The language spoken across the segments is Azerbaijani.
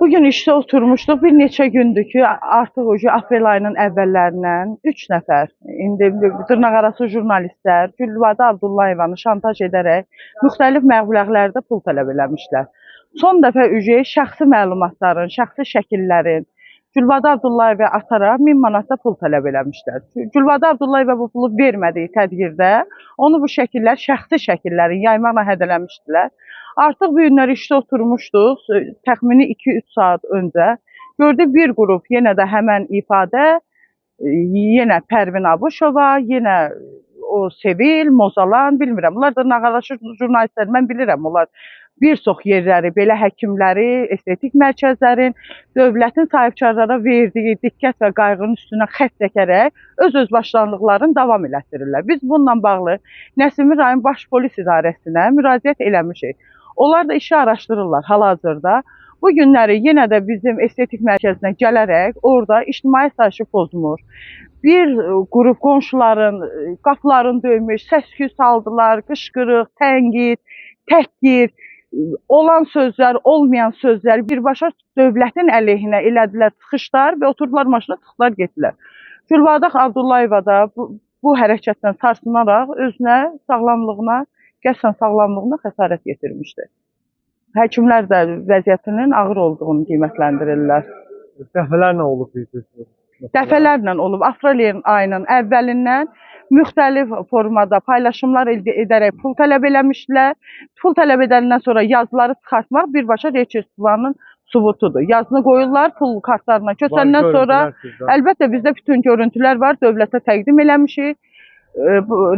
Bugün işdə oturmuşduq. Bir neçə gündür ki, artıq aprel ayının əvvəllərindən 3 nəfər, indi dırnaqarası jurnalistlər Gülvadə Abdullayevanı şantaj edərək müxtəlif məbləğlərdə pul tələb eləmişlər. Son dəfə şəxsi məlumatların, şəxsi şəkillərin Gülvadə Abdullayeva atara 1000 manatda pul tələb eləmişlər. Gülvadə Abdullayeva bu pulu vermədiyi təqdirdə onu bu şəkillər, şəxsi şəkillərin yaymaqla hədələmişdilər. Artıq bu günlər işdə oturmuşduq, təxmini 2-3 saat öncə. Gördük bir qrup yenə də həmən ifadə, yenə Pərvin Abuşova, yenə o Sevil, Mozalan, bilmirəm. Bunlar da nağaraşı jurnalistlər, mən bilirəm. Onlar bir çox yerləri, belə həkimləri, estetik mərkəzlərin, dövlətin sahibkarlara verdiyi diqqət və qayğının üstünə xətt çəkərək öz başlanğıqlarını davam elətdirirlər. Biz bununla bağlı Nəsimi rayon Baş Polis İdarəsinə müraciət eləmişik. Onlar da işi araşdırırlar hal-hazırda. Bu günləri yenə də bizim estetik mərkəzinə gələrək orada ictimai sayışı pozmur. Bir qrup qonşuların qapılarını döymüş, səs-küy saldılar, qışqırıq, tənqid, təhqir, olan sözlər, olmayan sözlər birbaşa dövlətin əleyhinə elədilər çıxışlar və oturdular maşına çıxdılar getdilər. Gülvadə Abdullayeva da bu hərəkətdən sarsınaraq özünə, sağlamlığına, qəsdən sağlamlığına xəsarət yetirmişdir. Həkimlər də vəziyyətinin ağır olduğunu qiymətləndirirlər. Dəfələrlə olub? Dəfələrlə olub. Aprel ayının əvvəlindən müxtəlif formada paylaşımlar edərək pul tələb eləmişdilər. Pul tələb edəndən sonra yazıları çıxartmaq birbaşa reçetvanın sübutudur. Yazını qoyurlar, pul kartlarına köçəndən sonra əlbəttə bizdə bütün görüntülər var, dövlətə təqdim eləmişik.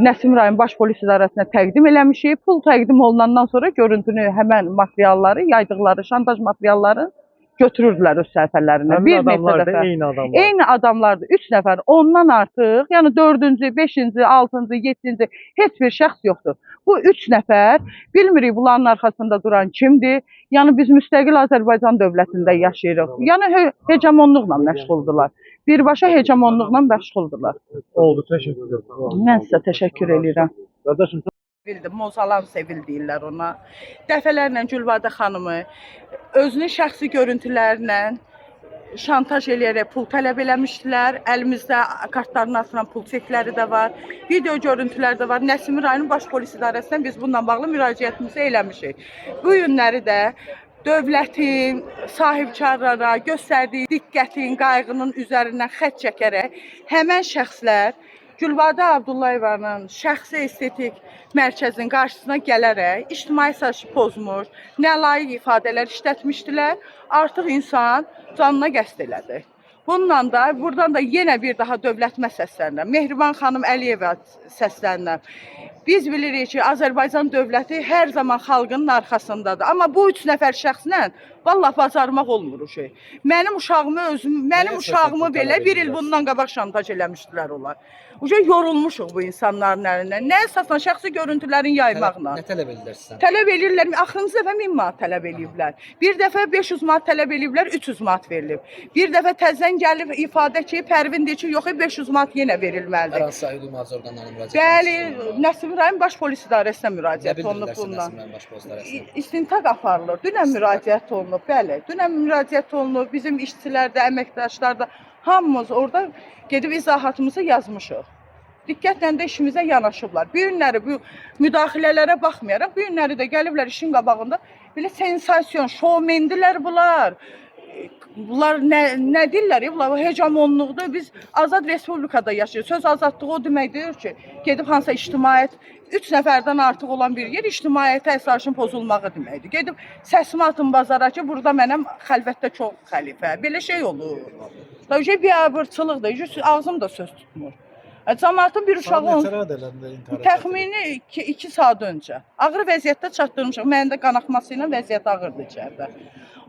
Nəsimi rayon Baş Polis İdarəsinə təqdim eləmişik. Pul təqdim olunandan sonra görüntünü, həmən materialları, yaydıqları şantaj materialları götürürdülər öz səhifələrinə. Bir neçə dəfə. Eyni adamlardır. 3 nəfər, ondan artıq, yəni 4-cü, 5-ci, 6-cı, 7-ci heç bir şəxs yoxdur. Bu 3 nəfər, bilmirik bunların arxasında duran kimdir. Yəni biz müstəqil Azərbaycan dövlətində yaşayırıq. Yəni hegemonluqla məşğuldurlar. Birbaşa hegemonluqla məşğuldurlar. Oldu, təşəkkür edirəm. Mən sizə təşəkkür edirəm. Qardaşım, Mozalan Sevil deyirlər ona. Dəfələrlə Gülvadə xanımı özünün şəxsi görüntülərlə şantaj eləyərək pul tələb eləmişdilər. Əlimizdə kartların altından pul çekləri də var. Video görüntülər də var. Nəsimi rayon Baş Polis İdarəsindən biz bununla bağlı müraciətimizi eləmişik. Bu günləri də dövlətin sahibkarlara göstərdiyi diqqətin, qayğının üzərindən xətt çəkərək həmən şəxslər Gülvadə Abdullayevanın şəxsi estetik mərkəzinin qarşısına gələrək ictimai sayışı pozmuş, nalayiq ifadələr işlətmişdilər. Artıq insan canına qəsd elədi. Bununla da, buradan da yenə bir daha dövlətimə səslənirəm. Mehriban xanım Əliyeva səslənirəm. Biz bilirik ki, Azərbaycan dövləti hər zaman xalqının arxasındadır. Amma bu 3 nəfər şəxslə vallahi bacarmaq olmur o şey. Mənim uşağımı belə bir il bundan qabaq şantaj eləmişdilər onlar. Yorulmuşuq bu insanların əlindən. Nə əsasla şəxsi görüntülərin yaymaqla. Nə tələb edirlər sizdən? Tələb edirlər. Axırıncı dəfə 1000 manat tələb eləyiblər. Bir dəfə 500 manat tələb eləyiblər, 300 manat verilib. Bir dəfə təzən gəlib ifadə ki, Pərvin deyir ki, yox 500 manat yenə verilməlidir. Hər hansı hüquq-mühafizə orqanlarına müraciət Bəli, Nəsimi rayon Baş Polis İdarəsinə müraciət Nə olunub bundan. Nəsimi rayon Baş Polis İdarəsinə? İstintaq aparılır. Dünən müraciət olunub, bəli. Dünən müraciət olunub. Bizim işçilər də, əməkdaşlar da hamımız orada gedib izahatımızı yazmışıq. Diqqətlə də işimizə yanaşıblar. Bu günləri bu müdaxilələrə baxmayaraq, bu günləri də gəliblər işin qabağında belə sensasiyon, şoumendilər bunlar. Bunlar nə deyirlər? Bunlar hegemonluqdur. Biz azad respublikada yaşayırıq. Söz azadlığı o demək deyir ki, gedib hansısa ictimaiyyət 3 nəfərdən artıq olan bir yer ictimaiyyətə əsasın pozulmağı deməkdir. Gedib səsimi atın bazara ki, burada mənəm xəlvətdə çox xəlifə. Belə şey olur. Bir abırçılıqdır. Ağzım da söz tutmur. Cəmaatın bir uşağı təxmini 2 saat öncə ağır vəziyyətdə çatdırmışıq. Mənim də qanaxması ilə vəziyyət ağırdır içəridə.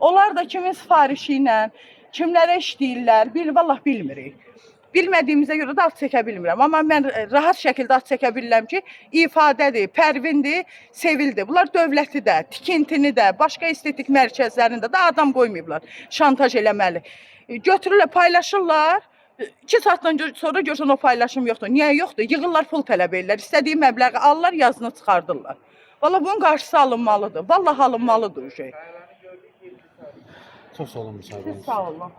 Onlar da kimin sifarişi ilə, kimlərə işləyirlər, vallahi bilmirik. Bilmədiyimizə görə də ad çəkə bilmirəm. Amma mən rahat şəkildə ad çəkə bilirəm ki, ifadədir, Pərvindir, Sevildir. Bunlar dövləti də, tikintini də, başqa estetik mərkəzlərində də adam qoymayıblar. Şantaj eləməli. Götürürlər, paylaşırlar. 2 saatdan sonra görsən o paylaşım yoxdur. Niyə yoxdur? Yığırlar, pul tələb edirlər. İstədiyi məbləği alırlar, yazını çıxardırlar. Vallahi bunun qarşısı alınmalıdır. Vallahi alınmalıdır o şey. Çox sağ olun Siz müsaadənizlə. sağ olun.